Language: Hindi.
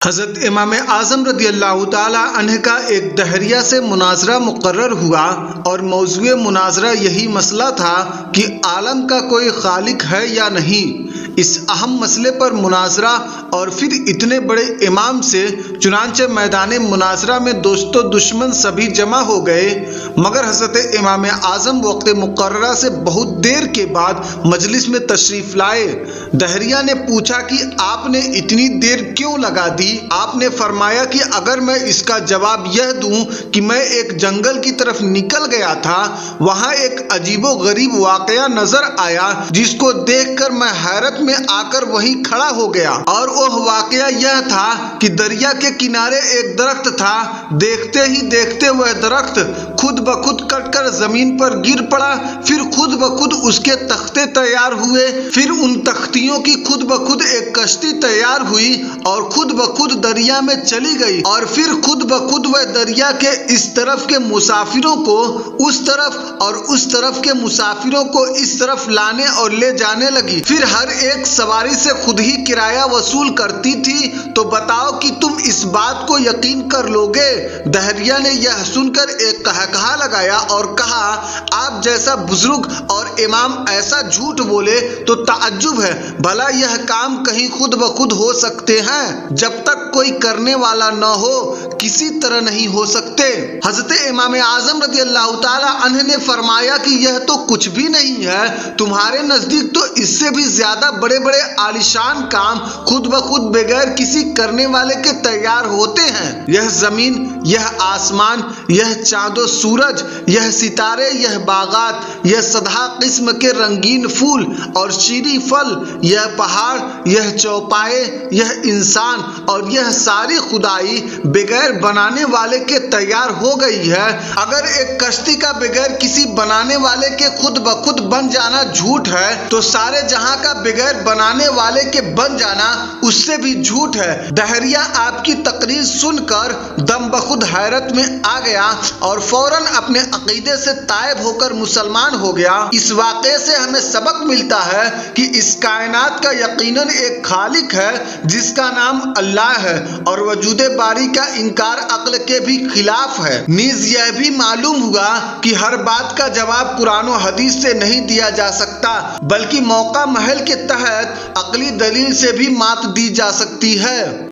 हज़रत इमाम आज़म रज़ियल्लाहु ताला अन्ह का एक दहरिया से मुनाज़रा मुक़र्रर हुआ और मौज़ूए मुनाज़रा यही मसला था कि आलम का कोई खालिक है या नहीं। इस अहम मसले पर मुनाज़रा और फिर इतने बड़े इमाम से चुनांचे मैदान मुनाज़रा में दोस्तों दुश्मन सभी जमा हो गए, मगर हज़रत इमाम आज़म वक्त मुक़र्ररा से बहुत देर के बाद मजलिस में तशरीफ़ लाए। दहरिया ने पूछा कि आपने इतनी देर क्यों लगा दी? आपने फरमाया कि अगर मैं इसका जवाब यह दूं कि मैं एक जंगल की तरफ निकल गया था, वहां एक अजीबो गरीब वाकया नजर आया जिसको देखकर मैं हैरत में आकर वहीं खड़ा हो गया। और वह वाकया यह था कि दरिया के किनारे एक दरख्त था। देखते ही देखते वह दरख्त खुद ब खुद कटकर जमीन पर गिर पड़ा, फिर खुद ब खुद उसके तख्ते तैयार हुए, फिर उन तख्तियों की खुद ब खुद एक कश्ती तैयार हुई और खुद ब खुद दरिया में चली गई, और फिर खुद ब खुद वह दरिया के इस तरफ के मुसाफिरों को उस तरफ और उस तरफ के मुसाफिरों को इस तरफ लाने और ले जाने लगी। फिर हर एक सवारी से खुद ही किराया वसूल करती थी। तो बताओ कि तुम इस बात को यकीन कर लोगे? दहरिया ने यह सुनकर एक कहकहा लगाया और कहा, आप जैसा बुजुर्ग और इमाम ऐसा झूठ बोले तो ताज्जुब है। भला यह काम कहीं खुद ब खुद हो सकते हैं? जब तक कोई करने वाला न हो किसी तरह नहीं हो सकते। हजरत इमाम आजम रज़ियल्लाहु ताला अन्हु ने फरमाया कि यह तो कुछ भी नहीं है, तुम्हारे नजदीक तो इससे भी ज्यादा बड़े बड़े आलिशान काम खुद ब खुद बगैर किसी करने वाले के तैयार होते हैं। यह जमीन, यह आसमान, यह चांदो सूरज, यह सितारे, यह बागात, यह सदा किस्म के रंगीन फूल और शीरी फल, यह पहाड़, यह चौपाए, यह इंसान और यह सारी खुदाई बगैर बनाने वाले के तैयार हो गई है। अगर एक कश्ती का बगैर किसी बनाने वाले के खुद ब खुद बन जाना झूठ है, तो सारे जहां का बगैर बनाने वाले के बन जाना उससे भी झूठ है। दहरिया आपकी तकरीर सुनकर दम बखुद हैरत में आ गया और फौरन अपने अकीदे से तायब होकर मुसलमान हो गया। इस वाक़े से हमें सबक मिलता है कि इस कायनात का यकीनन एक खालिक है जिसका नाम अल्लाह है, और वजूदे बारी का इनकार अक्ल के भी खिलाफ है। नीज यह भी मालूम हुआ कि हर बात का जवाब कुरान और हदीस से नहीं दिया जा सकता, बल्कि मौका महल के तहत अकली दलील से भी मात दी जा सकती है।